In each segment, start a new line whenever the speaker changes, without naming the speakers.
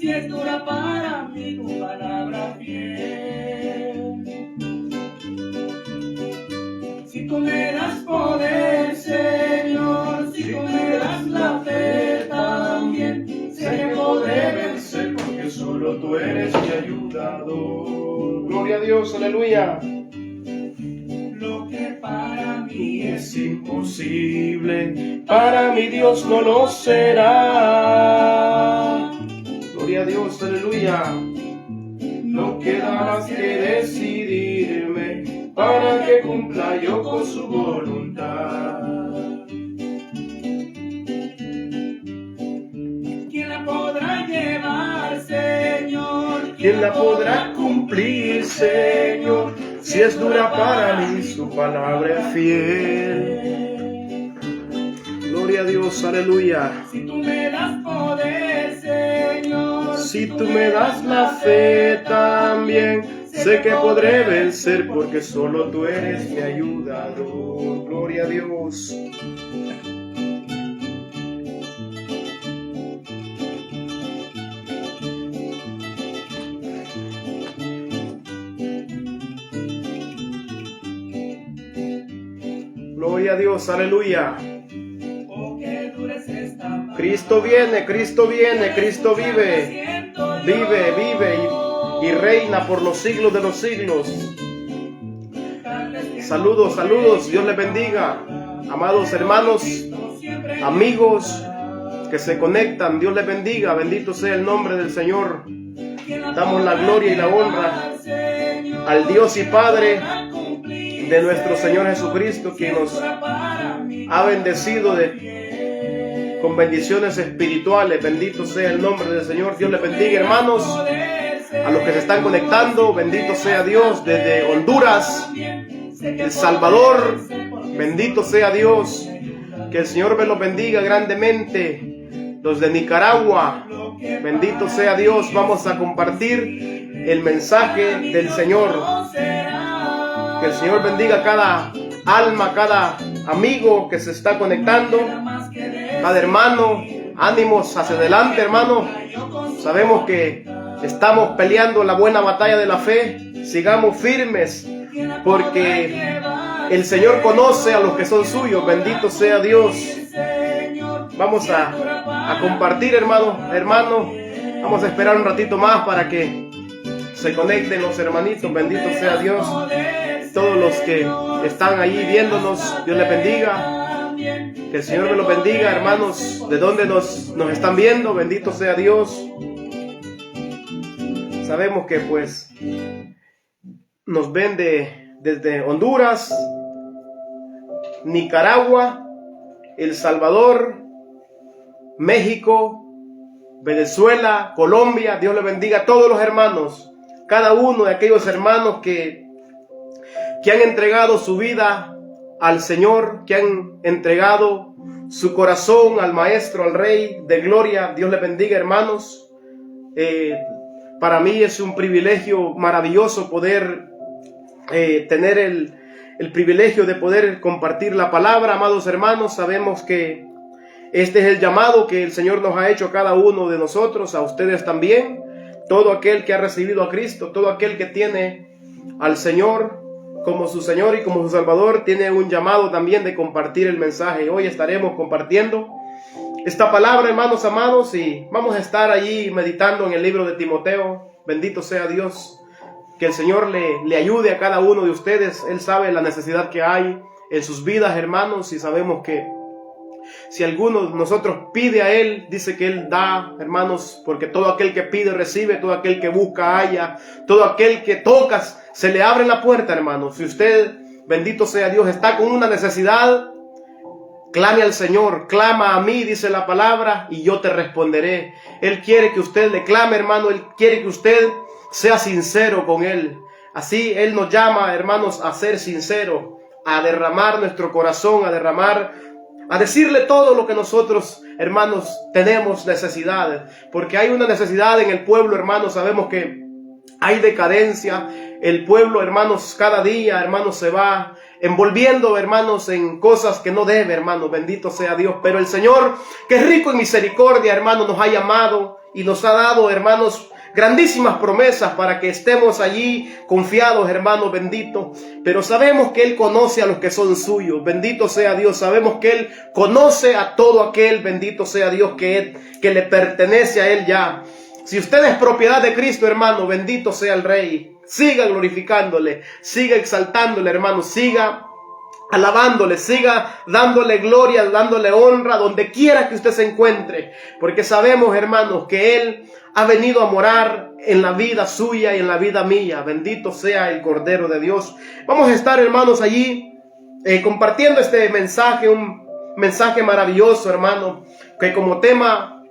si es dura para mí tu palabra fiel. Si tú me das poder, Señor, si tú me das la fe también, sé que podré vencer porque solo tú eres mi ayudador.
Gloria a Dios, aleluya.
Lo que para mí es imposible, para mi Dios no lo será.
Gloria a Dios, aleluya.
No queda más que decidirme para que cumpla yo con su voluntad. ¿Quién la podrá llevar, Señor?
¿Quién la podrá cumplir, Señor? Si es dura para mí su palabra es fiel. Gloria a Dios, aleluya.
Si tú me das poder, Señor,
Si tú me das la fe también, sé que podré vencer porque solo tú eres mi ayudador. Gloria a Dios. Gloria a Dios, aleluya.
oh, qué dura es esta paz.
Cristo viene, Cristo viene, Cristo vive. Vive, vive y reina por los siglos de los siglos. Saludos, saludos, Dios les bendiga. Amados hermanos, amigos que se conectan, Dios les bendiga. Bendito sea el nombre del Señor. Damos la gloria y la honra al Dios y Padre de nuestro Señor Jesucristo, quien nos ha bendecido con bendiciones espirituales. Bendito sea el nombre del Señor. Dios les bendiga, hermanos. A los que se están conectando, bendito sea Dios desde Honduras, El Salvador. Bendito sea Dios. Que el Señor me los bendiga grandemente. Los de Nicaragua, bendito sea Dios. Vamos a compartir el mensaje del Señor. Que el Señor bendiga a cada alma, cada amigo que se está conectando, cada hermano. Ánimos hacia adelante, hermano. Sabemos que estamos peleando la buena batalla de la fe. Sigamos firmes, porque el Señor conoce a los que son suyos. Bendito sea Dios. Vamos a compartir, hermano. Vamos a esperar un ratito más para que se conecten los hermanitos. Bendito sea Dios. Todos los que están allí viéndonos, Dios les bendiga. Que el Señor me los bendiga, hermanos. De donde nos están viendo, bendito sea Dios. Sabemos que pues nos ven desde Honduras, Nicaragua, El Salvador, México, Venezuela, Colombia. Dios les bendiga a todos los hermanos, cada uno de aquellos hermanos que han entregado su vida al Señor, que han entregado su corazón al Maestro, al Rey de Gloria. Dios les bendiga, hermanos. Para mí es un privilegio maravilloso poder tener el privilegio de poder compartir la palabra, amados hermanos. Sabemos que este es el llamado que el Señor nos ha hecho a cada uno de nosotros, a ustedes también. Todo aquel que ha recibido a Cristo, todo aquel que tiene al Señor como su Señor y como su Salvador, tiene un llamado también de compartir el mensaje. Hoy estaremos compartiendo esta palabra, hermanos amados, y vamos a estar allí meditando en el libro de Timoteo. Bendito sea Dios. Que el Señor le ayude a cada uno de ustedes. Él sabe la necesidad que hay en sus vidas, hermanos, y sabemos que si alguno de nosotros pide a Él, dice que Él da, hermanos, porque todo aquel que pide recibe, todo aquel que busca halla, todo aquel que tocas se le abre la puerta, hermanos. Si usted, bendito sea Dios, está con una necesidad, clame al Señor, clama a mí, dice la palabra, y yo te responderé. Él quiere que usted le clame, hermano. Él quiere que usted sea sincero con Él. Así Él nos llama, hermanos, a ser sinceros, a derramar nuestro corazón, a decirle todo lo que nosotros, hermanos, tenemos necesidad. Porque hay una necesidad en el pueblo, hermanos. Sabemos que hay decadencia. El pueblo, hermanos, cada día, hermanos, se va envolviendo, hermanos, en cosas que no debe, hermanos. Bendito sea Dios. Pero el Señor, que es rico en misericordia, hermanos, nos ha llamado y nos ha dado, hermanos, grandísimas promesas para que estemos allí confiados, hermanos, bendito. Pero sabemos que Él conoce a los que son suyos. Bendito sea Dios. Sabemos que Él conoce a todo aquel, bendito sea Dios, que le pertenece a Él ya. Si usted es propiedad de Cristo, hermano, bendito sea el Rey. Siga glorificándole, siga exaltándole, hermano, siga alabándole, siga dándole gloria, dándole honra donde quiera que usted se encuentre, porque sabemos, hermanos, que Él ha venido a morar en la vida suya y en la vida mía. Bendito sea el Cordero de Dios. Vamos a estar, hermanos, allí compartiendo este mensaje, un mensaje maravilloso, hermano, que como tema,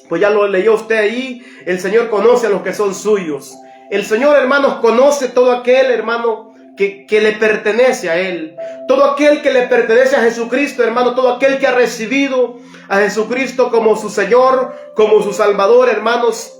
pues ya lo leyó usted allí. El Señor conoce a los que son suyos. El Señor, hermanos, conoce todo aquel, hermano, que le pertenece a Él. Todo aquel que le pertenece a Jesucristo, hermano, todo aquel que ha recibido a Jesucristo como su Señor, como su Salvador, hermanos,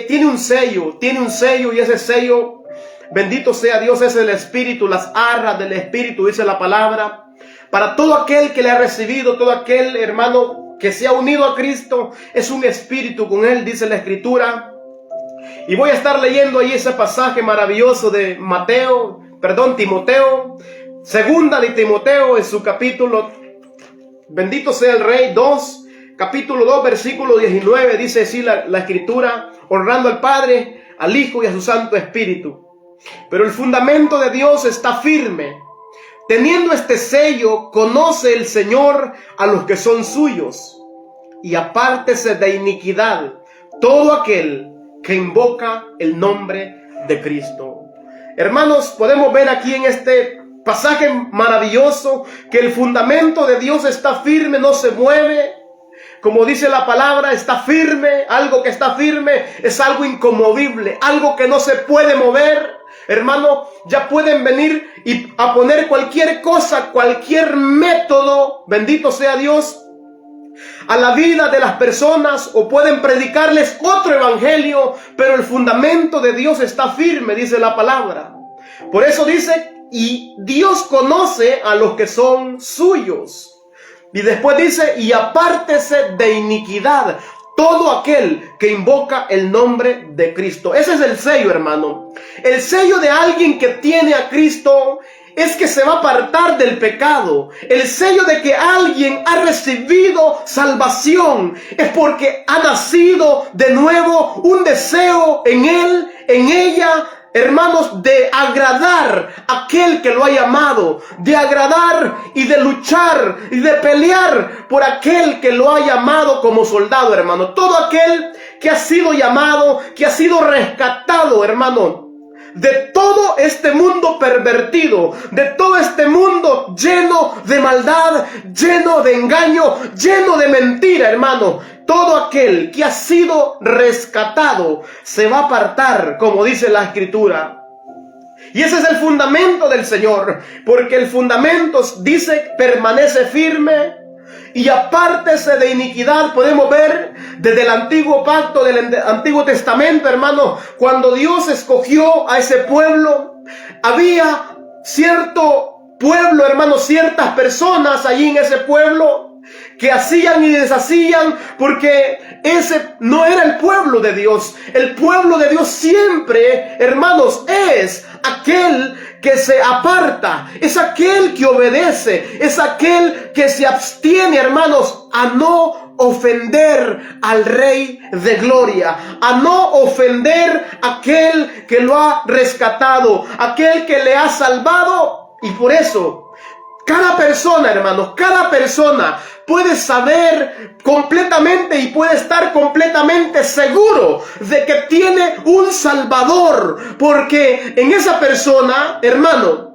tiene un sello, y ese sello, bendito sea Dios, es el Espíritu, las arras del Espíritu, dice la palabra. Para todo aquel que le ha recibido, todo aquel, hermano, que se ha unido a Cristo, es un espíritu con Él, dice la Escritura. Y voy a estar leyendo ahí ese pasaje maravilloso de Timoteo, segunda de Timoteo, en su capítulo, bendito sea el Rey, capítulo 2, versículo 19, dice así la Escritura, honrando al Padre, al Hijo y a su Santo Espíritu. Pero el fundamento de Dios está firme. Teniendo este sello, conoce el Señor a los que son suyos, y apártese de iniquidad todo aquel que invoca el nombre de Cristo. Hermanos, podemos ver aquí en este pasaje maravilloso que el fundamento de Dios está firme, no se mueve. Como dice la palabra, está firme. Algo que está firme es algo inconmovible, algo que no se puede mover. Hermano, ya pueden venir y a poner cualquier cosa, cualquier método, bendito sea Dios, a la vida de las personas, o pueden predicarles otro evangelio, pero el fundamento de Dios está firme, dice la palabra. Por eso dice, y Dios conoce a los que son suyos. Y después dice, y apártese de iniquidad todo aquel que invoca el nombre de Cristo. Ese es el sello, hermano. El sello de alguien que tiene a Cristo es que se va a apartar del pecado. El sello de que alguien ha recibido salvación es porque ha nacido de nuevo un deseo en él, en ella, hermanos, de agradar a aquel que lo ha llamado, de agradar y de luchar y de pelear por aquel que lo ha llamado como soldado, hermano. Todo aquel que ha sido llamado, que ha sido rescatado, hermano, de todo este mundo pervertido, de todo este mundo lleno de maldad, lleno de engaño, lleno de mentira, hermano. Todo aquel que ha sido rescatado se va a apartar, como dice la Escritura. Y ese es el fundamento del Señor, porque el fundamento dice permanece firme. Y apártese de iniquidad. Podemos ver desde el antiguo pacto, del Antiguo Testamento, hermano, cuando Dios escogió a ese pueblo, había cierto pueblo, hermano, ciertas personas allí en ese pueblo que hacían y deshacían, porque ese no era el pueblo de Dios. El pueblo de Dios siempre, hermanos, es aquel que se aparta, es aquel que obedece, es aquel que se abstiene, hermanos, a no ofender al Rey de Gloria, a no ofender a aquel que lo ha rescatado, aquel que le ha salvado. Y por eso, cada persona, hermanos, cada persona puede saber completamente y puede estar completamente seguro de que tiene un Salvador, porque en esa persona, hermano,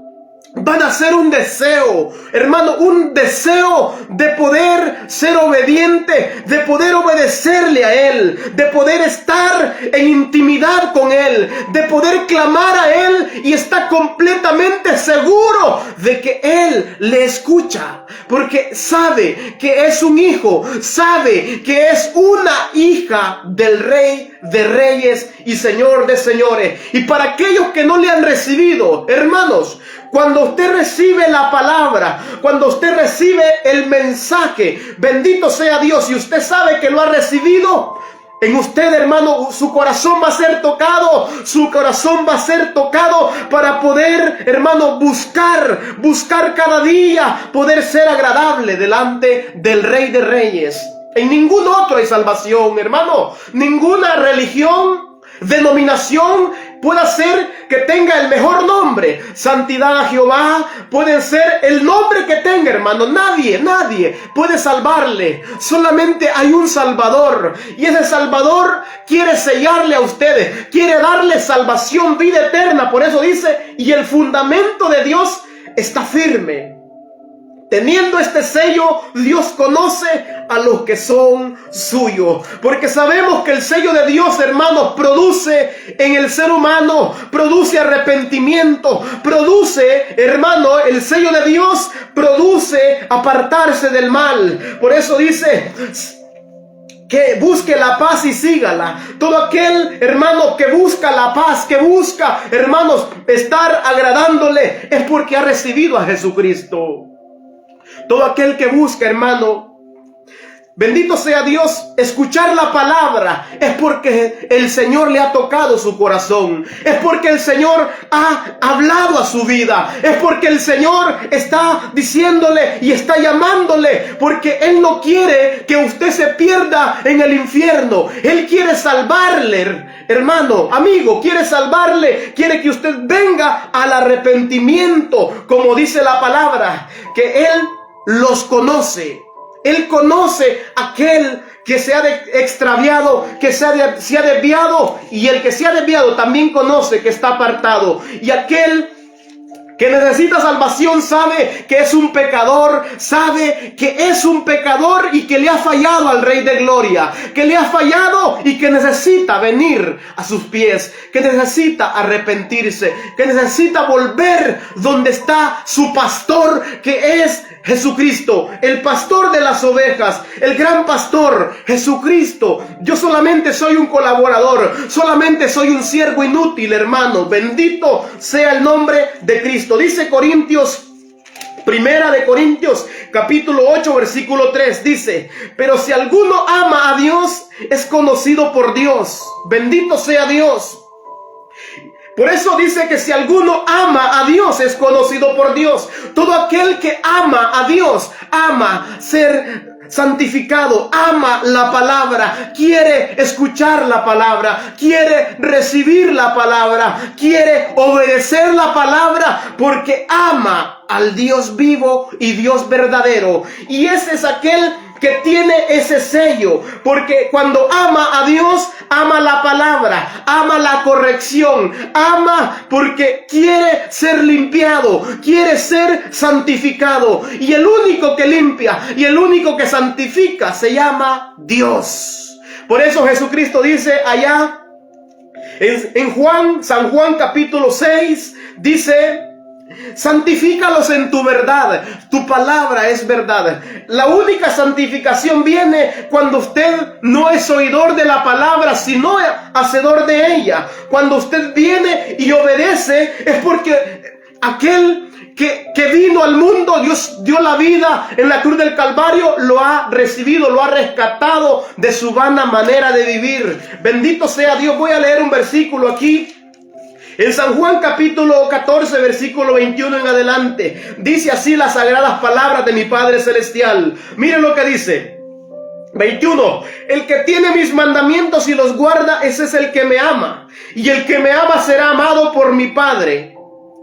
van a ser un deseo, hermano, un deseo de poder ser obediente, de poder obedecerle a Él, de poder estar en intimidad con Él, de poder clamar a Él y está completamente seguro de que Él le escucha, porque sabe que es un hijo, sabe que es una hija del Rey de Reyes y Señor de Señores. Y para aquellos que no le han recibido, hermanos, cuando usted recibe la palabra, cuando usted recibe el mensaje, bendito sea Dios, y usted sabe que lo ha recibido, En usted, hermano, su corazón va a ser tocado. Su corazón va a ser tocado para poder, hermano, buscar cada día, poder ser agradable delante del Rey de Reyes. En ningún otro hay salvación, hermano. Ninguna religión, denominación puede hacer que tenga el mejor nombre. Santidad a Jehová puede ser el nombre que tenga, hermano. Nadie puede salvarle. Solamente hay un Salvador. Y ese Salvador quiere sellarle a ustedes. Quiere darle salvación, vida eterna. Por eso dice, y el fundamento de Dios está firme. Teniendo este sello, Dios conoce a los que son suyos. Porque sabemos que el sello de Dios, hermanos, produce en el ser humano, produce arrepentimiento, produce, hermano, el sello de Dios produce apartarse del mal. Por eso dice que busque la paz y sígala. Todo aquel, hermano, que busca la paz, que busca, hermanos, estar agradándole, es porque ha recibido a Jesucristo. Todo aquel que busca, hermano, bendito sea Dios, escuchar la palabra, es porque el Señor le ha tocado su corazón, es porque el Señor ha hablado a su vida, es porque el Señor está diciéndole y está llamándole, porque Él no quiere que usted se pierda en el infierno. Él quiere salvarle, hermano, amigo, quiere salvarle, quiere que usted venga al arrepentimiento, como dice la palabra, que Él los conoce. Él conoce a aquel que se ha extraviado, que se ha desviado, y el que se ha desviado también conoce que está apartado. Y aquel que necesita salvación sabe que es un pecador, sabe que es un pecador y que le ha fallado al Rey de Gloria, que le ha fallado y que necesita venir a sus pies, que necesita arrepentirse, que necesita volver donde está su pastor, que es Jesucristo, el pastor de las ovejas, el gran pastor, Jesucristo. Yo solamente soy un colaborador, solamente soy un siervo inútil, hermano. Bendito sea el nombre de Cristo. Dice Primera de Corintios, capítulo 8, versículo 3, dice: pero si alguno ama a Dios, es conocido por Dios. Bendito sea Dios. Por eso dice que si alguno ama a Dios, es conocido por Dios. Todo aquel que ama a Dios, ama ser santificado, ama la palabra, quiere escuchar la palabra, quiere recibir la palabra, quiere obedecer la palabra, porque ama al Dios vivo y Dios verdadero. Y ese es aquel que tiene ese sello, porque cuando ama a Dios, ama la palabra, ama la corrección, ama porque quiere ser limpiado, quiere ser santificado. Y el único que limpia y el único que santifica se llama Dios. Por eso Jesucristo dice allá en San Juan capítulo 6, dice: santifícalos en tu verdad, tu palabra es verdad. La única santificación viene cuando usted no es oidor de la palabra, sino hacedor de ella. Cuando usted viene y obedece, es porque aquel que vino al mundo, Dios dio la vida en la cruz del Calvario, lo ha recibido, lo ha rescatado de su vana manera de vivir. Bendito sea Dios. Voy a leer un versículo aquí. En San Juan capítulo 14, versículo 21 en adelante, dice así las sagradas palabras de mi Padre Celestial. Miren lo que dice. 21. El que tiene mis mandamientos y los guarda, ese es el que me ama. Y el que me ama será amado por mi Padre.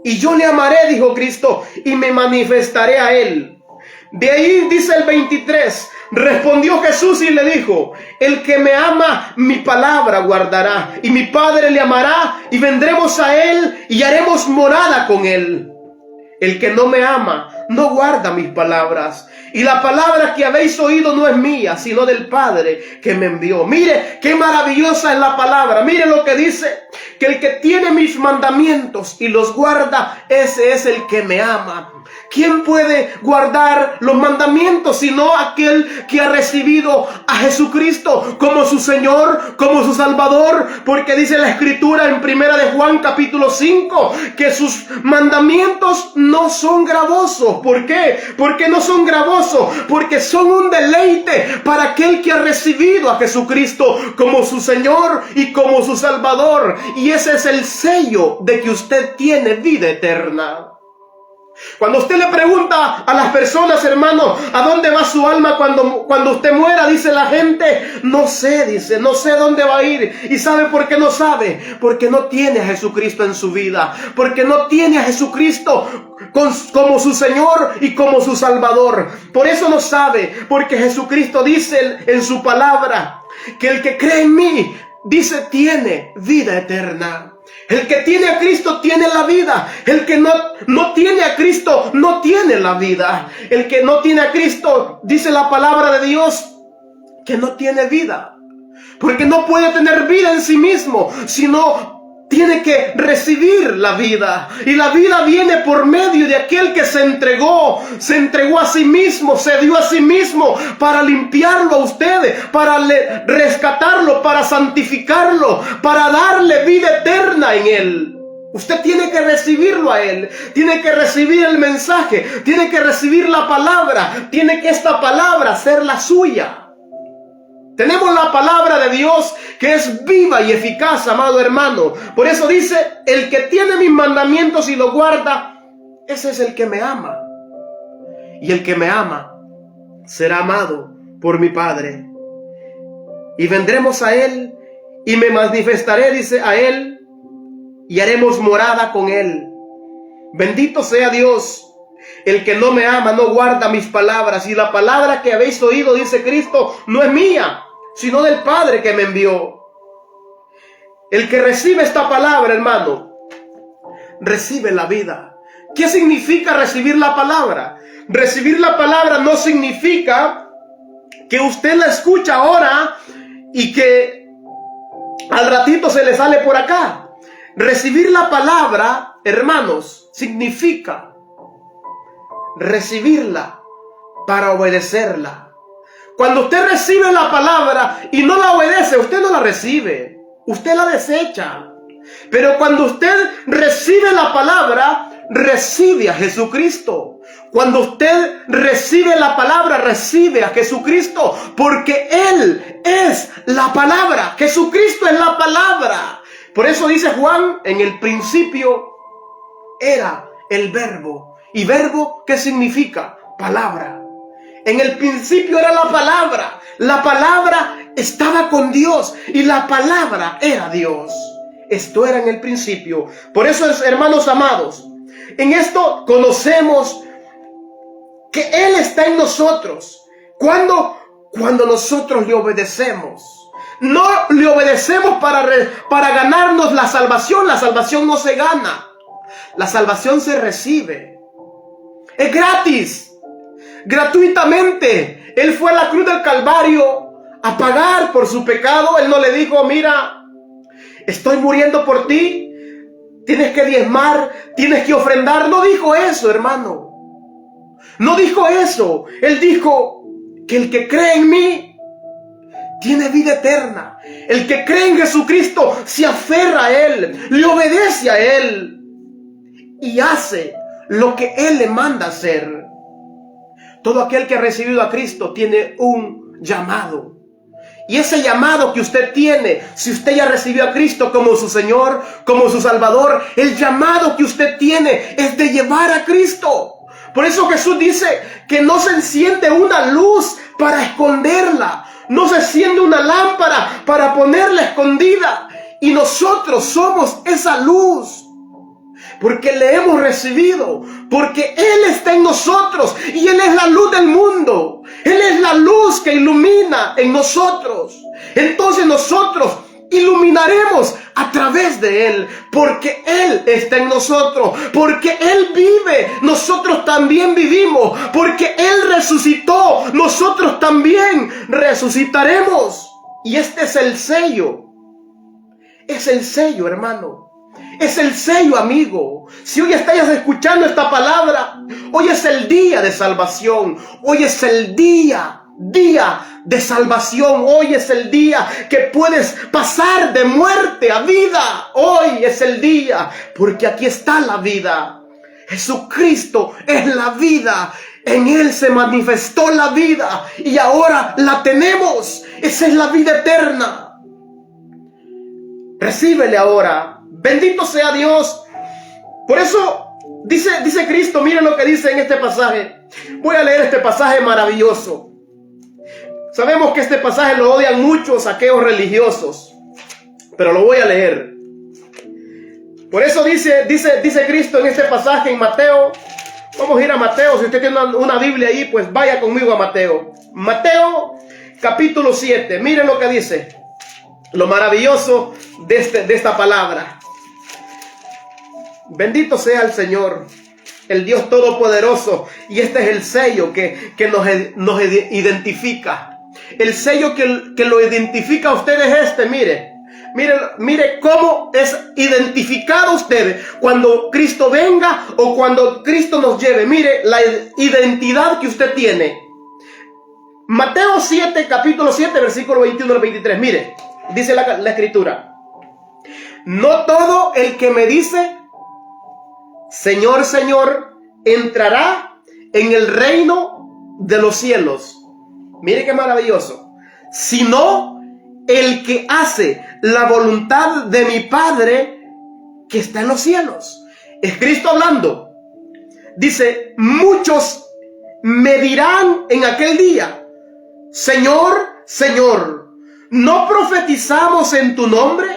Y yo le amaré, dijo Cristo, y me manifestaré a él. De ahí dice el 23. Respondió Jesús y le dijo: el que me ama, mi palabra guardará, y mi Padre le amará, y vendremos a él, y haremos morada con él. El que no me ama, no guarda mis palabras, y la palabra que habéis oído no es mía, sino del Padre que me envió. Mire, qué maravillosa es la palabra. Mire lo que dice, que el que tiene mis mandamientos y los guarda, ese es el que me ama. ¿Quién puede guardar los mandamientos sino aquel que ha recibido a Jesucristo como su Señor, como su Salvador? Porque dice la Escritura en 1 de Juan capítulo 5 que sus mandamientos no son gravosos. ¿Por qué? ¿Por qué no son gravosos? Porque son un deleite para aquel que ha recibido a Jesucristo como su Señor y como su Salvador. Y ese es el sello de que usted tiene vida eterna. Cuando usted le pregunta a las personas, hermano, ¿a dónde va su alma cuando usted muera? Dice la gente, no sé, dice, no sé dónde va a ir. ¿Y sabe por qué no sabe? Porque no tiene a Jesucristo en su vida. Porque no tiene a Jesucristo como su Señor y como su Salvador. Por eso no sabe, porque Jesucristo dice en su palabra que el que cree en mí, dice, tiene vida eterna. El que tiene a Cristo tiene la vida. El que no tiene a Cristo no tiene la vida. El que no tiene a Cristo, dice la palabra de Dios, que no tiene vida. Porque no puede tener vida en sí mismo, sino tiene que recibir la vida. Y la vida viene por medio de aquel que se entregó a sí mismo, se dio a sí mismo para limpiarlo a usted, para rescatarlo, para santificarlo, para darle vida eterna en él. Usted tiene que recibirlo a él, tiene que recibir el mensaje, tiene que recibir la palabra, tiene que esta palabra ser la suya. Tenemos la palabra de Dios que es viva y eficaz, amado hermano. Por eso dice, el que tiene mis mandamientos y los guarda, ese es el que me ama. Y el que me ama será amado por mi Padre. Y vendremos a él y me manifestaré, dice, a él y haremos morada con él. Bendito sea Dios. El que no me ama no guarda mis palabras. Y la palabra que habéis oído, dice Cristo, no es mía, sino del Padre que me envió. El que recibe esta palabra, hermano, recibe la vida. ¿Qué significa recibir la palabra? Recibir la palabra no significa que usted la escucha ahora y que al ratito se le sale por acá. Recibir la palabra, hermanos, significa recibirla para obedecerla. Cuando usted recibe la palabra y no la obedece, usted no la recibe, usted la desecha. Pero cuando usted recibe la palabra, recibe a Jesucristo. Cuando usted recibe la palabra, recibe a Jesucristo, porque Él es la palabra. Jesucristo es la palabra. Por eso dice Juan, en el principio era el verbo. ¿Y verbo qué significa? Palabra. En el principio era la palabra. La palabra estaba con Dios y la palabra era Dios. Esto era en el principio. Por eso, hermanos amados, en esto conocemos que Él está en nosotros. Cuando nosotros le obedecemos. No le obedecemos para ganarnos la salvación. La salvación no se gana. La salvación se recibe. Es gratis, gratuitamente. Él fue a la cruz del Calvario a pagar por su pecado. Él no le dijo, mira, estoy muriendo por ti, tienes que diezmar, tienes que ofrendar. No dijo eso, hermano. No dijo eso. Él dijo que el que cree en mí tiene vida eterna. El que cree en Jesucristo se aferra a Él, le obedece a Él y hace lo que Él le manda hacer. Todo aquel que ha recibido a Cristo tiene un llamado. Y ese llamado que usted tiene, si usted ya recibió a Cristo como su Señor, como su Salvador, el llamado que usted tiene es de llevar a Cristo. Por eso Jesús dice que no se enciende una luz para esconderla. No se enciende una lámpara para ponerla escondida. Y nosotros somos esa luz. Porque le hemos recibido, porque Él está en nosotros y Él es la luz del mundo. Él es la luz que ilumina en nosotros. Entonces nosotros iluminaremos a través de Él, porque Él está en nosotros, porque Él vive, nosotros también vivimos, porque Él resucitó, nosotros también resucitaremos. Y este es el sello. Es el sello, hermano. Es el sello, amigo. Si hoy estás escuchando esta palabra, hoy es el día de salvación. Hoy es el día de salvación. Hoy es el día que puedes pasar de muerte a vida. Hoy es el día, porque aquí está la vida. Jesucristo es la vida. En Él se manifestó la vida y ahora la tenemos. Esa es la vida eterna. Recíbele ahora. Bendito sea Dios. Por eso dice Cristo, miren lo que dice en este pasaje. Voy a leer este pasaje maravilloso. Sabemos que este pasaje lo odian muchos aquellos religiosos, pero lo voy a leer. Por eso dice Cristo en este pasaje en Mateo. Vamos a ir a Mateo. Si usted tiene una Biblia ahí, pues vaya conmigo a Mateo. Mateo capítulo 7. Miren lo que dice. Lo maravilloso de esta palabra. Bendito sea el Señor, el Dios Todopoderoso. Y este es el sello que nos identifica. El sello que lo identifica a ustedes es este, mire cómo es identificado usted cuando Cristo venga o cuando Cristo nos lleve. Mire la identidad que usted tiene. Mateo 7, capítulo 7, versículo 21 al 23. Mire, dice la escritura. No todo el que me dice, Señor, Señor, entrará en el reino de los cielos. Mire qué maravilloso. Sino el que hace la voluntad de mi Padre que está en los cielos. Es Cristo hablando. Dice, muchos me dirán en aquel día, Señor, Señor, ¿no profetizamos en tu nombre?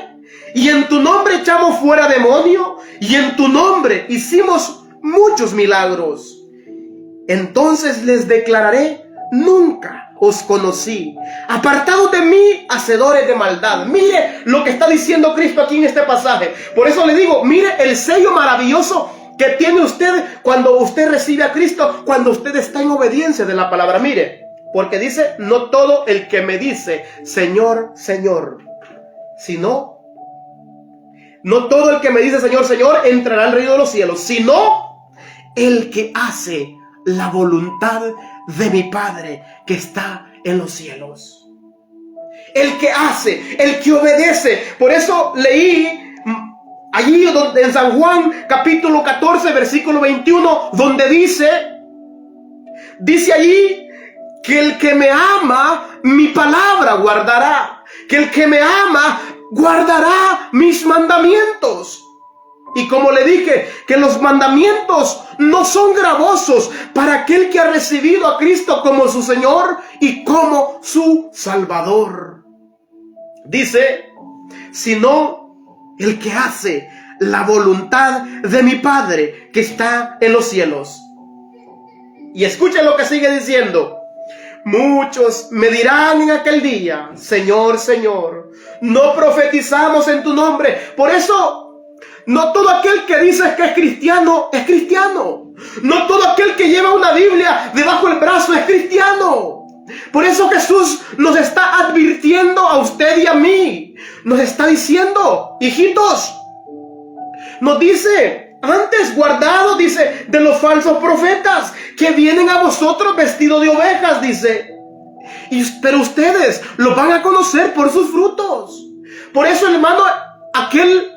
Y en tu nombre echamos fuera demonio, y en tu nombre hicimos muchos milagros. Entonces les declararé, nunca os conocí. Apartados de mí, hacedores de maldad. Mire lo que está diciendo Cristo aquí en este pasaje. Por eso le digo, mire el sello maravilloso que tiene usted cuando usted recibe a Cristo, cuando usted está en obediencia de la palabra. Mire, porque dice, no todo el que me dice, Señor, Señor, sino, no todo el que me dice, Señor, Señor, entrará al reino de los cielos, sino el que hace la voluntad de mi Padre que está en los cielos. El que hace, el que obedece. Por eso leí allí en San Juan capítulo 14 versículo 21, donde dice allí que el que me ama mi palabra guardará, que el que me ama guardará mis mandamientos. Y como le dije, que los mandamientos no son gravosos para aquel que ha recibido a Cristo como su Señor y como su Salvador. Dice, sino el que hace la voluntad de mi Padre que está en los cielos. Y escuchen lo que sigue diciendo. Muchos me dirán en aquel día, Señor, Señor, no profetizamos en tu nombre. Por eso, no todo aquel que dice que es cristiano, es cristiano. No todo aquel que lleva una Biblia debajo del brazo es cristiano. Por eso Jesús nos está advirtiendo a usted y a mí. Nos está diciendo, hijitos, nos dice, antes guardado, dice, de los falsos profetas que vienen a vosotros vestidos de ovejas, dice. Pero ustedes los van a conocer por sus frutos. Por eso, hermano, aquel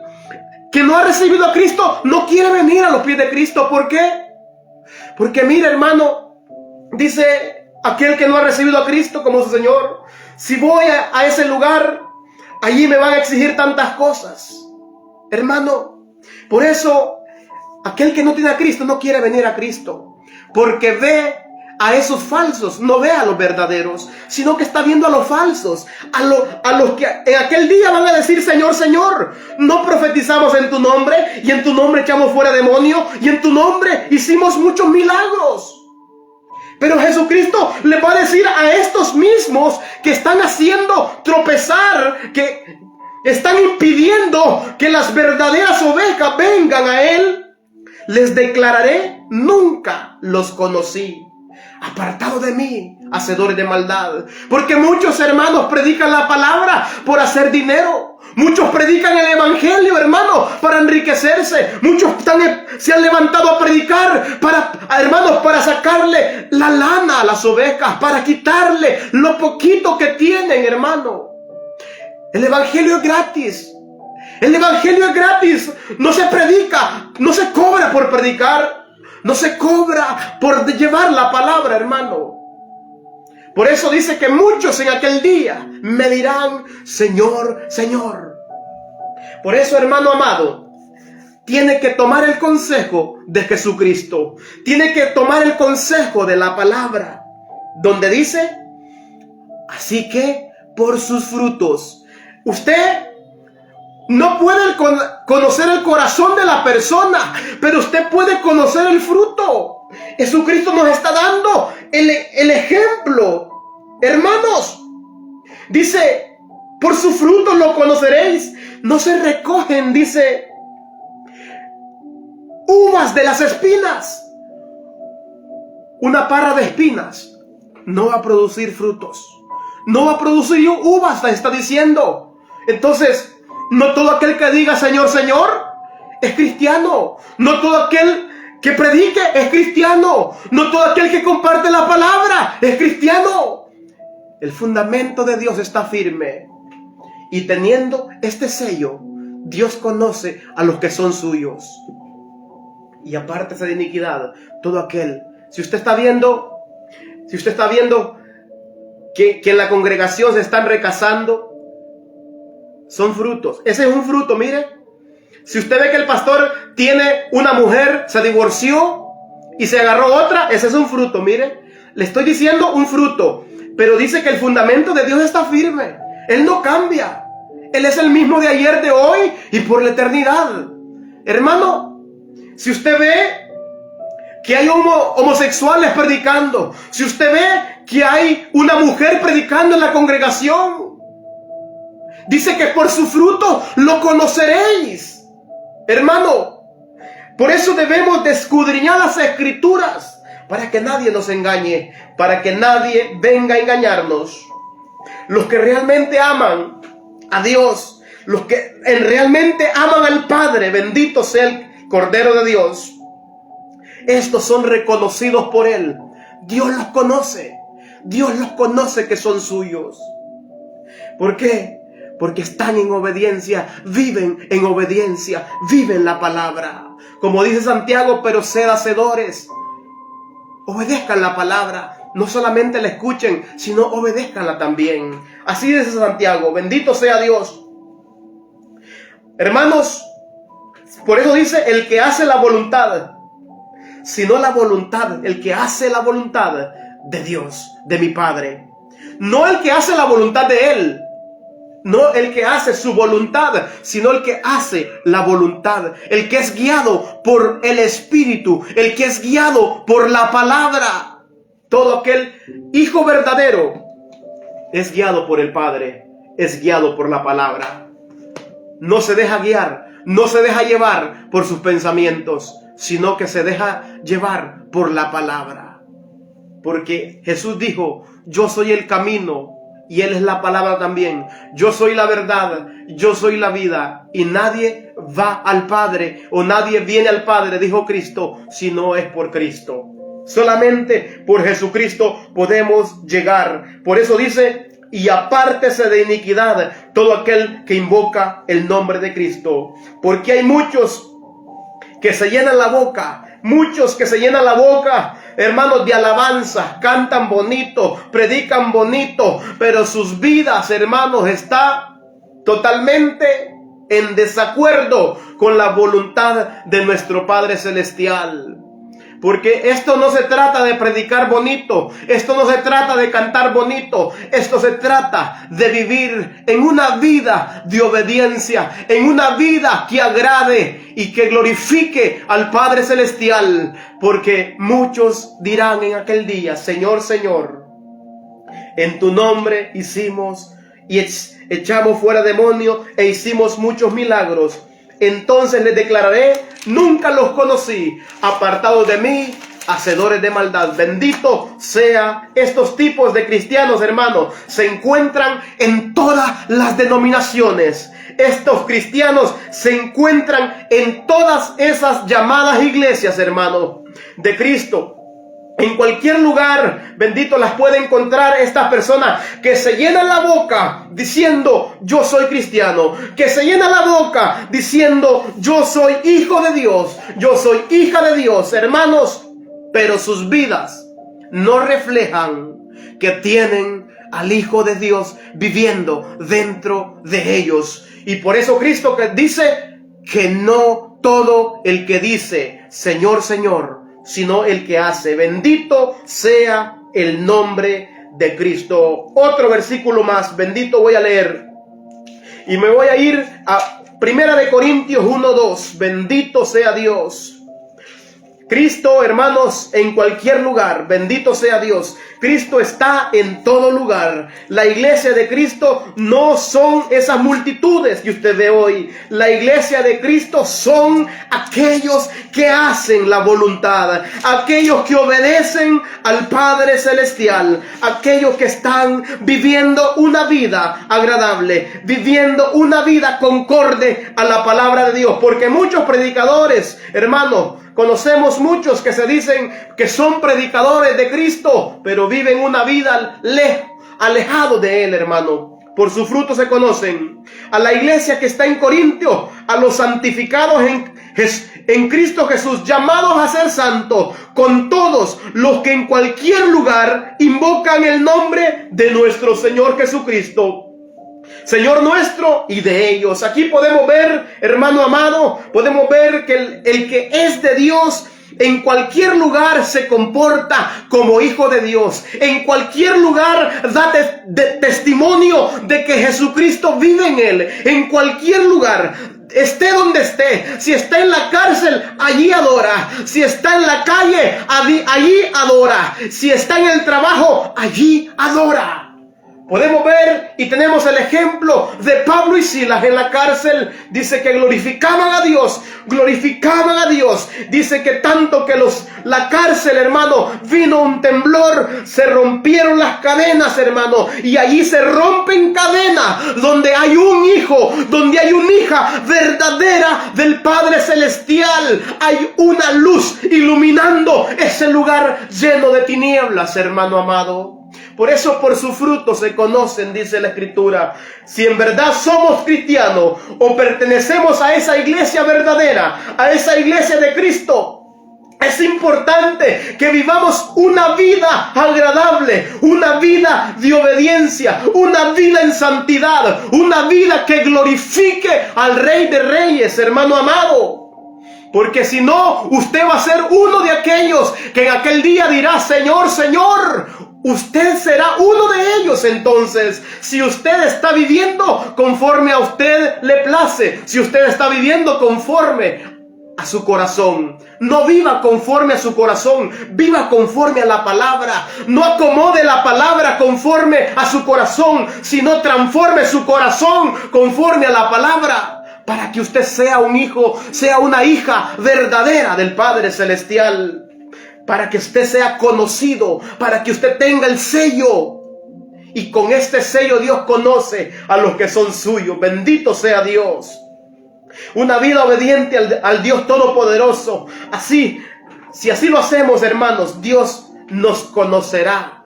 que no ha recibido a Cristo no quiere venir a los pies de Cristo. ¿Por qué? Porque mira, hermano, dice aquel que no ha recibido a Cristo como su Señor, si voy a ese lugar, allí me van a exigir tantas cosas. Hermano, por eso aquel que no tiene a Cristo no quiere venir a Cristo, porque ve a esos falsos, no ve a los verdaderos, sino que está viendo a los falsos, a los que en aquel día van a decir, Señor, Señor, no profetizamos en tu nombre, y en tu nombre echamos fuera demonios, y en tu nombre hicimos muchos milagros. Pero Jesucristo le va a decir a estos mismos que están haciendo tropezar, que están impidiendo que las verdaderas ovejas vengan a Él, les declararé, nunca los conocí. Apartado de mí, hacedores de maldad. Porque muchos hermanos predican la palabra por hacer dinero. Muchos predican el evangelio, hermano, para enriquecerse. Muchos se han levantado a predicar hermanos, para sacarle la lana a las ovejas, para quitarle lo poquito que tienen, hermano. El evangelio es gratis. El evangelio es gratis. No se predica, no se cobra por predicar, no se cobra por llevar la palabra, hermano. Por eso dice que muchos en aquel día me dirán, Señor, Señor. Por eso, hermano amado, tiene que tomar el consejo de Jesucristo. Tiene que tomar el consejo de la palabra, donde dice, así que por sus frutos. Usted no puede conocer el corazón de la persona, pero usted puede conocer el fruto. Jesucristo nos está dando el ejemplo. Hermanos, dice, por su fruto lo conoceréis. No se recogen, dice, uvas de las espinas. Una parra de espinas no va a producir frutos, no va a producir uvas, está diciendo. Entonces, no todo aquel que diga Señor, Señor es cristiano. No todo aquel que predique es cristiano. No todo aquel que comparte la palabra es cristiano. El fundamento de Dios está firme. Y teniendo este sello, Dios conoce a los que son suyos. Y apártese de iniquidad todo aquel. Si usted está viendo que en la congregación se están recasando, son frutos. Ese es un fruto, mire. Si usted ve que el pastor tiene una mujer, se divorció y se agarró otra, ese es un fruto, mire. Le estoy diciendo un fruto. Pero dice que el fundamento de Dios está firme. Él no cambia. Él es el mismo de ayer, de hoy y por la eternidad. Hermano, si usted ve que hay homosexuales predicando, si usted ve que hay una mujer predicando en la congregación, dice que por su fruto lo conoceréis. Hermano, por eso debemos de escudriñar las escrituras, para que nadie nos engañe, para que nadie venga a engañarnos. Los que realmente aman a Dios, los que realmente aman al Padre, bendito sea el Cordero de Dios, estos son reconocidos por Él. Dios los conoce que son suyos. ¿Por qué? Porque están en obediencia, viven en obediencia, viven la palabra. Como dice Santiago, pero sed hacedores. Obedezcan la palabra, no solamente la escuchen, sino obedezcanla también. Así dice Santiago, bendito sea Dios. Hermanos, por eso dice el que hace la voluntad, sino la voluntad, el que hace la voluntad de Dios, de mi Padre. No el que hace la voluntad de Él, no el que hace su voluntad, sino el que hace la voluntad, el que es guiado por el Espíritu, el que es guiado por la palabra. Todo aquel hijo verdadero es guiado por el Padre, es guiado por la palabra. No se deja guiar, no se deja llevar por sus pensamientos, sino que se deja llevar por la palabra. Porque Jesús dijo, yo soy el camino, y Él es la palabra también. Yo soy la verdad, yo soy la vida. Y nadie va al Padre, o nadie viene al Padre, dijo Cristo, si no es por Cristo. Solamente por Jesucristo podemos llegar. Por eso dice, y apártese de iniquidad todo aquel que invoca el nombre de Cristo. Porque hay muchos que se llenan la boca, hermanos, de alabanza, cantan bonito, predican bonito, pero sus vidas, hermanos, están totalmente en desacuerdo con la voluntad de nuestro Padre Celestial. Porque esto no se trata de predicar bonito, esto no se trata de cantar bonito, esto se trata de vivir en una vida de obediencia, en una vida que agrade y que glorifique al Padre Celestial. Porque muchos dirán en aquel día, Señor, Señor, en tu nombre hicimos y echamos fuera demonios e hicimos muchos milagros. Entonces les declararé, nunca los conocí, apartados de mí, hacedores de maldad. Bendito sea estos tipos de cristianos, hermanos. Se encuentran en todas las denominaciones, estos cristianos se encuentran en todas esas llamadas iglesias, hermano, de Cristo. En cualquier lugar, bendito, las puede encontrar estas personas que se llenan la boca diciendo yo soy cristiano, que se llenan la boca diciendo yo soy hijo de Dios, yo soy hija de Dios, hermanos, pero sus vidas no reflejan que tienen al Hijo de Dios viviendo dentro de ellos. Y por eso Cristo que dice que no todo el que dice Señor, Señor, sino el que hace. Bendito sea el nombre de Cristo. Otro versículo más, bendito, voy a leer. Y me voy a ir a 1 Corintios 1:2. Bendito sea Dios. Cristo, hermanos, en cualquier lugar, bendito sea Dios. Cristo está en todo lugar. La iglesia de Cristo no son esas multitudes que usted ve hoy. La iglesia de Cristo son aquellos que hacen la voluntad, aquellos que obedecen al Padre Celestial, aquellos que están viviendo una vida agradable, viviendo una vida concorde a la palabra de Dios. Porque muchos predicadores, hermanos, conocemos muchos que se dicen que son predicadores de Cristo, pero viven una vida alejados de Él, hermano. Por su fruto se conocen. A la iglesia que está en Corintio, a los santificados en Cristo Jesús, llamados a ser santos, con todos los que en cualquier lugar invocan el nombre de nuestro Señor Jesucristo, Señor nuestro y de ellos. Aquí podemos ver, hermano amado, podemos ver que el que es de Dios en cualquier lugar se comporta como hijo de Dios. En cualquier lugar da testimonio de que Jesucristo vive en él. En cualquier lugar, esté donde esté. Si está en la cárcel, allí adora. Si está en la calle, allí adora. Si está en el trabajo, allí adora. Podemos ver y tenemos el ejemplo de Pablo y Silas en la cárcel. Dice que glorificaban a Dios, glorificaban a Dios. Dice que tanto que la cárcel, hermano, vino un temblor, se rompieron las cadenas, hermano. Y allí se rompen cadenas donde hay un hijo, donde hay una hija verdadera del Padre Celestial. Hay una luz iluminando ese lugar lleno de tinieblas, hermano amado. Por eso por su fruto se conocen, dice la Escritura. Si en verdad somos cristianos o pertenecemos a esa iglesia verdadera, a esa iglesia de Cristo, es importante que vivamos una vida agradable, una vida de obediencia, una vida en santidad, una vida que glorifique al Rey de Reyes, hermano amado. Porque si no, usted va a ser uno de aquellos que en aquel día dirá, Señor, Señor. Usted será uno de ellos entonces, si usted está viviendo conforme a usted le place, si usted está viviendo conforme a su corazón. No viva conforme a su corazón, viva conforme a la palabra. No acomode la palabra conforme a su corazón, sino transforme su corazón conforme a la palabra, para que usted sea un hijo, sea una hija verdadera del Padre Celestial. Para que usted sea conocido, para que usted tenga el sello. Y con este sello Dios conoce a los que son suyos. Bendito sea Dios. Una vida obediente al Dios Todopoderoso. Así, si así lo hacemos, hermanos, Dios nos conocerá.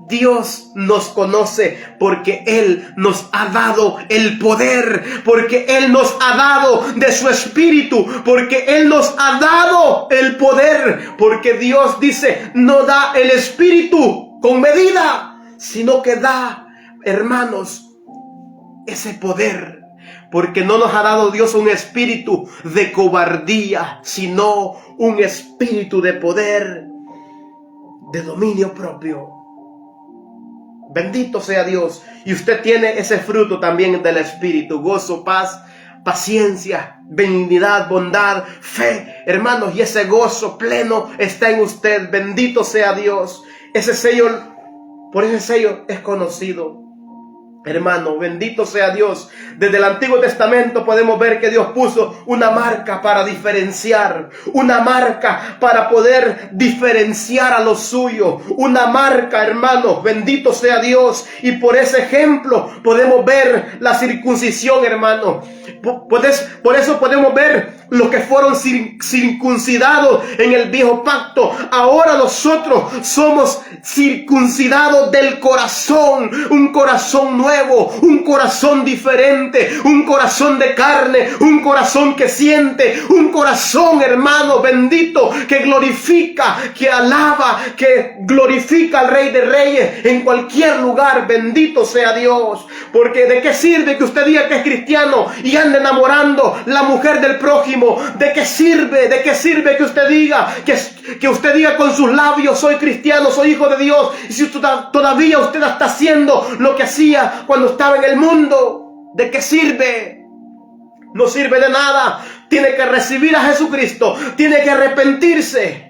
Dios nos conoce porque Él nos ha dado el poder, porque Él nos ha dado de su espíritu, porque Él nos ha dado el poder, porque Dios dice, no da el espíritu con medida, sino que da, hermanos, ese poder, porque no nos ha dado Dios un espíritu de cobardía, sino un espíritu de poder, de dominio propio. Bendito sea Dios. Y usted tiene ese fruto también del Espíritu. Gozo, paz, paciencia, benignidad, bondad, fe. Hermanos, y ese gozo pleno está en usted. Bendito sea Dios. Ese sello, por ese sello es conocido. Hermano, bendito sea Dios. Desde el Antiguo Testamento podemos ver que Dios puso una marca para diferenciar, una marca para poder diferenciar a los suyos, una marca, hermano, bendito sea Dios. Y por ese ejemplo podemos ver la circuncisión, hermano. Por eso podemos ver los que fueron circuncidados en el viejo pacto. Ahora nosotros somos circuncidados del corazón, un corazón nuevo, un corazón diferente, un corazón de carne, un corazón que siente, un corazón, hermano, bendito, que glorifica, que alaba, que glorifica al Rey de Reyes en cualquier lugar. Bendito sea Dios. Porque ¿de qué sirve que usted diga que es cristiano y ande enamorando la mujer del prójimo? ¿De qué sirve? ¿De qué sirve que usted diga que usted diga con sus labios soy cristiano, soy hijo de Dios, y si todavía usted está haciendo lo que hacía cuando estaba en el mundo? ¿De qué sirve? No sirve de nada. Tiene que recibir a Jesucristo, tiene que arrepentirse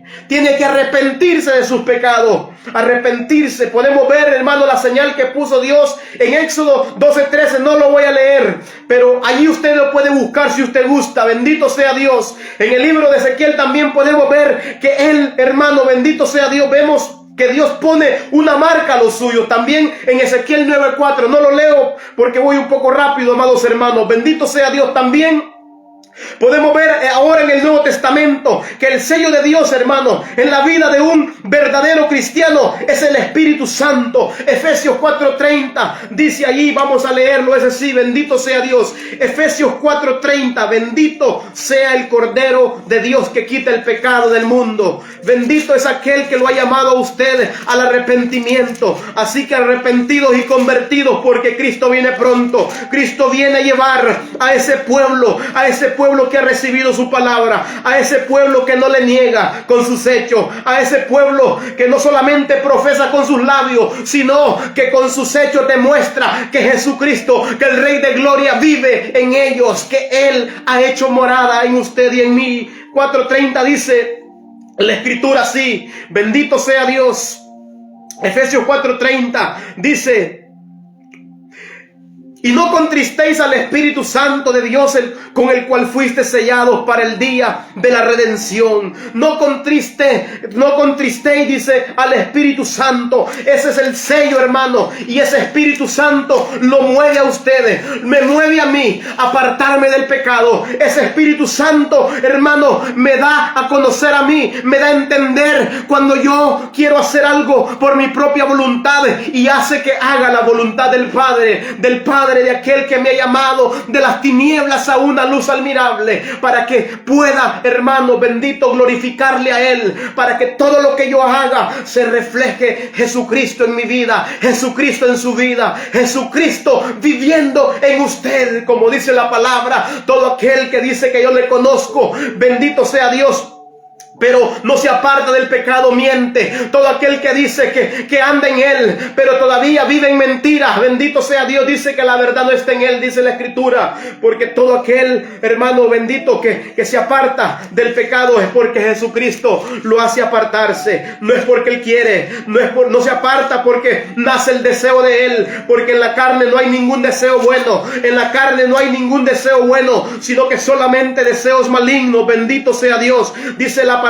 de sus pecados, arrepentirse. Podemos ver, hermano, la señal que puso Dios en Éxodo 12:13, no lo voy a leer, pero allí usted lo puede buscar si usted gusta. Bendito sea Dios. En el libro de Ezequiel también podemos ver que él, hermano, bendito sea Dios, vemos que Dios pone una marca a los suyos. También en Ezequiel 9:4, no lo leo porque voy un poco rápido, amados hermanos. Bendito sea Dios. También podemos ver ahora en el Nuevo Testamento que el sello de Dios, hermano, en la vida de un verdadero cristiano es el Espíritu Santo. Efesios 4:30 dice allí, vamos a leerlo, ese sí, bendito sea Dios. Efesios 4:30, bendito sea el Cordero de Dios que quita el pecado del mundo. Bendito es aquel que lo ha llamado a ustedes al arrepentimiento. Así que arrepentidos y convertidos, porque Cristo viene pronto. Cristo viene a llevar a ese pueblo que ha recibido su palabra, a ese pueblo que no le niega con sus hechos, a ese pueblo que no solamente profesa con sus labios, sino que con sus hechos demuestra que Jesucristo, que el Rey de Gloria vive en ellos, que Él ha hecho morada en usted y en mí. 4:30 dice la Escritura así, bendito sea Dios. Efesios 4:30 dice: y no contristéis al Espíritu Santo de Dios, con el cual fuiste sellados para el día de la redención. No contristéis, dice, al Espíritu Santo. Ese es el sello, hermano. Y ese Espíritu Santo lo mueve a ustedes, me mueve a mí, a apartarme del pecado. Ese Espíritu Santo, hermano, me da a conocer a mí, me da a entender cuando yo quiero hacer algo por mi propia voluntad, y hace que haga la voluntad del Padre, de aquel que me ha llamado de las tinieblas a una luz admirable, para que pueda, hermano bendito, glorificarle a Él, para que todo lo que yo haga se refleje Jesucristo en mi vida, Jesucristo en su vida, Jesucristo viviendo en usted, como dice la palabra. Todo aquel que dice que yo le conozco, bendito sea Dios, pero no se aparta del pecado, miente. Todo aquel que dice que anda en Él, pero todavía vive en mentira, bendito sea Dios, dice que la verdad no está en Él, dice la Escritura. Porque todo aquel, hermano bendito, que se aparta del pecado, es porque Jesucristo lo hace apartarse. No es porque Él quiere, no se aparta porque nace el deseo de Él, porque en la carne no hay ningún deseo bueno. En la carne no hay ningún deseo bueno, sino que solamente deseos malignos. Bendito sea Dios, dice la palabra.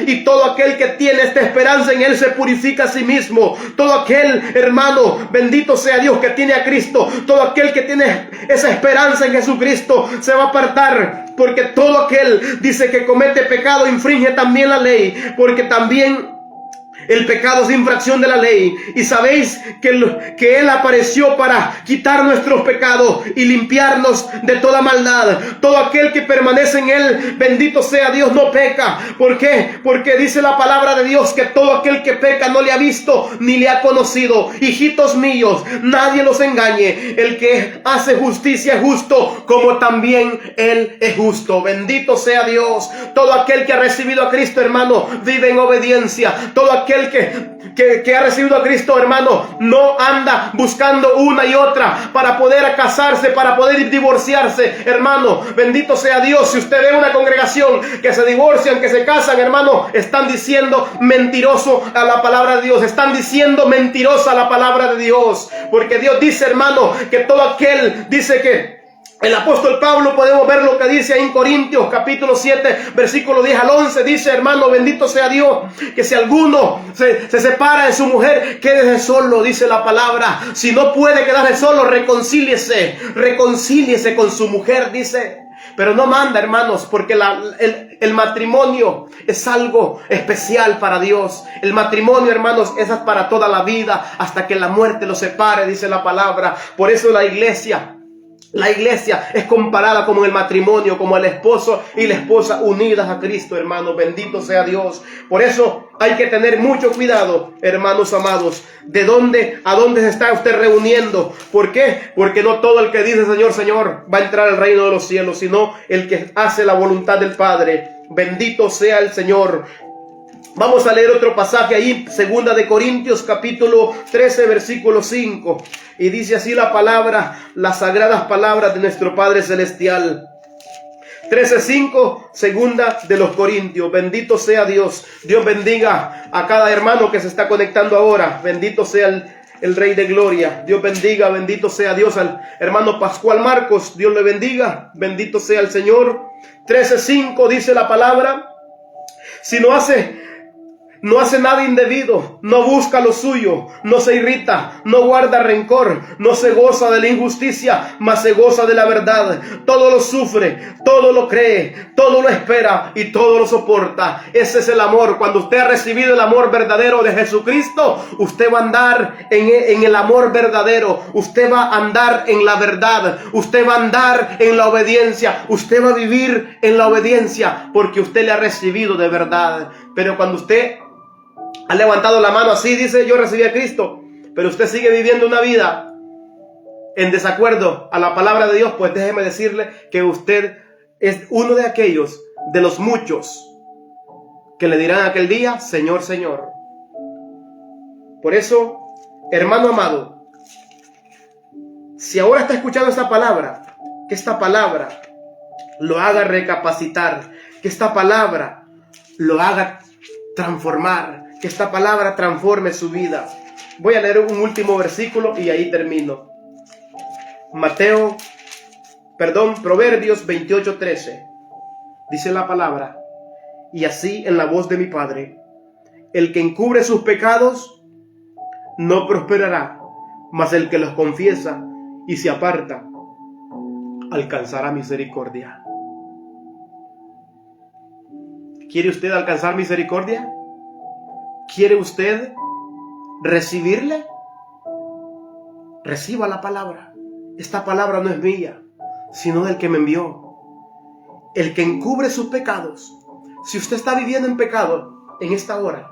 Y todo aquel que tiene esta esperanza en Él se purifica a sí mismo. Todo aquel, hermano, bendito sea Dios, que tiene a Cristo, todo aquel que tiene esa esperanza en Jesucristo se va a apartar. Porque todo aquel, dice, que comete pecado infringe también la ley, porque también el pecado es infracción de la ley. Y sabéis que Él apareció para quitar nuestros pecados y limpiarnos de toda maldad. Todo aquel que permanece en Él, bendito sea Dios, no peca. ¿Por qué? Porque dice la palabra de Dios que todo aquel que peca no le ha visto ni le ha conocido. Hijitos míos, nadie los engañe. El que hace justicia es justo, como también Él es justo. Bendito sea Dios. Todo aquel que ha recibido a Cristo, hermano, vive en obediencia. Todo aquel aquel que ha recibido a Cristo, hermano, no anda buscando una y otra para poder casarse, para poder divorciarse, hermano. Bendito sea Dios. Si usted ve una congregación que se divorcian, que se casan, hermano, están diciendo mentiroso a la palabra de Dios. Están diciendo mentirosa la palabra de Dios. Porque Dios dice, hermano, que todo aquel, dice que el apóstol Pablo, podemos ver lo que dice ahí en Corintios capítulo 7 versículo 10 al 11, dice, hermano, bendito sea Dios, que si alguno se separa de su mujer, quédese solo, dice la palabra. Si no puede quedarse solo, reconcíliese con su mujer, dice. Pero no manda, hermanos, porque el matrimonio es algo especial para Dios. El matrimonio, hermanos, es para toda la vida, hasta que la muerte los separe, dice la palabra. Por eso la iglesia es comparada como el matrimonio, como el esposo y la esposa unidas a Cristo, hermano. Bendito sea Dios. Por eso hay que tener mucho cuidado, hermanos amados, a dónde se está usted reuniendo. ¿Por qué? Porque no todo el que dice Señor, Señor va a entrar al reino de los cielos, sino el que hace la voluntad del Padre. Bendito sea el Señor. Vamos a leer otro pasaje ahí, 2 de Corintios capítulo 13 versículo 5. Y dice así la palabra, las sagradas palabras de nuestro Padre Celestial. 13:5, 2 de los Corintios. Bendito sea Dios. Dios bendiga a cada hermano que se está conectando ahora. Bendito sea el Rey de Gloria. Dios bendiga, bendito sea Dios, al hermano Pascual Marcos. Dios le bendiga. Bendito sea el Señor. 13:5 dice la palabra. Si no hace nada indebido, no busca lo suyo, no se irrita, no guarda rencor, no se goza de la injusticia, mas se goza de la verdad. Todo lo sufre, todo lo cree, todo lo espera y todo lo soporta. Ese es el amor. Cuando usted ha recibido el amor verdadero de Jesucristo, usted va a andar en el amor verdadero. Usted va a andar en la verdad. Usted va a andar en la obediencia. Usted va a vivir en la obediencia porque usted le ha recibido de verdad. Pero cuando usted ha levantado la mano así, dice, yo recibí a Cristo, pero usted sigue viviendo una vida en desacuerdo a la palabra de Dios, pues déjeme decirle que usted es uno de aquellos, de los muchos, que le dirán aquel día, Señor, Señor. Por eso, hermano amado, si ahora está escuchando esta palabra, que esta palabra lo haga recapacitar, que esta palabra lo haga transformar, que esta palabra transforme su vida. Voy a leer un último versículo y ahí termino. Proverbios 28:13. Dice la palabra, y así en la voz de mi Padre, el que encubre sus pecados no prosperará, mas el que los confiesa y se aparta alcanzará misericordia. ¿Quiere usted alcanzar misericordia? ¿Quiere usted recibirle? Reciba la palabra. Esta palabra no es mía, sino del que me envió. El que encubre sus pecados. Si usted está viviendo en pecado en esta hora,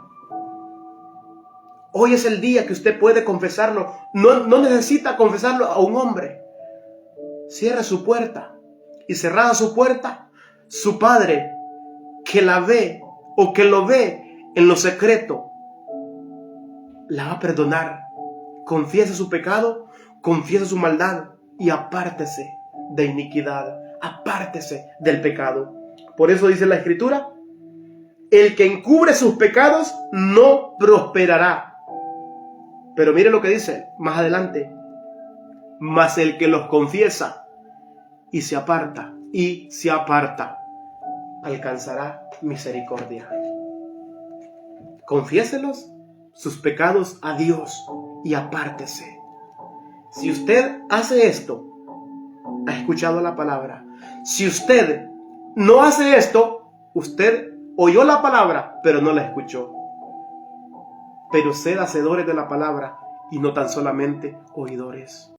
hoy es el día que usted puede confesarlo. No necesita confesarlo a un hombre. Cierre su puerta. Y cerrada su puerta, su Padre, que la ve o que lo ve en lo secreto, la va a perdonar. Confiese su pecado, confiese su maldad y apártese de iniquidad, apártese del pecado. Por eso dice la Escritura, el que encubre sus pecados no prosperará. Pero mire lo que dice más adelante, mas el que los confiesa y se aparta, alcanzará misericordia. Confiéselos sus pecados a Dios y apártese. Si usted hace esto, ha escuchado la palabra. Si usted no hace esto, usted oyó la palabra, pero no la escuchó. Pero sed hacedores de la palabra y no tan solamente oidores.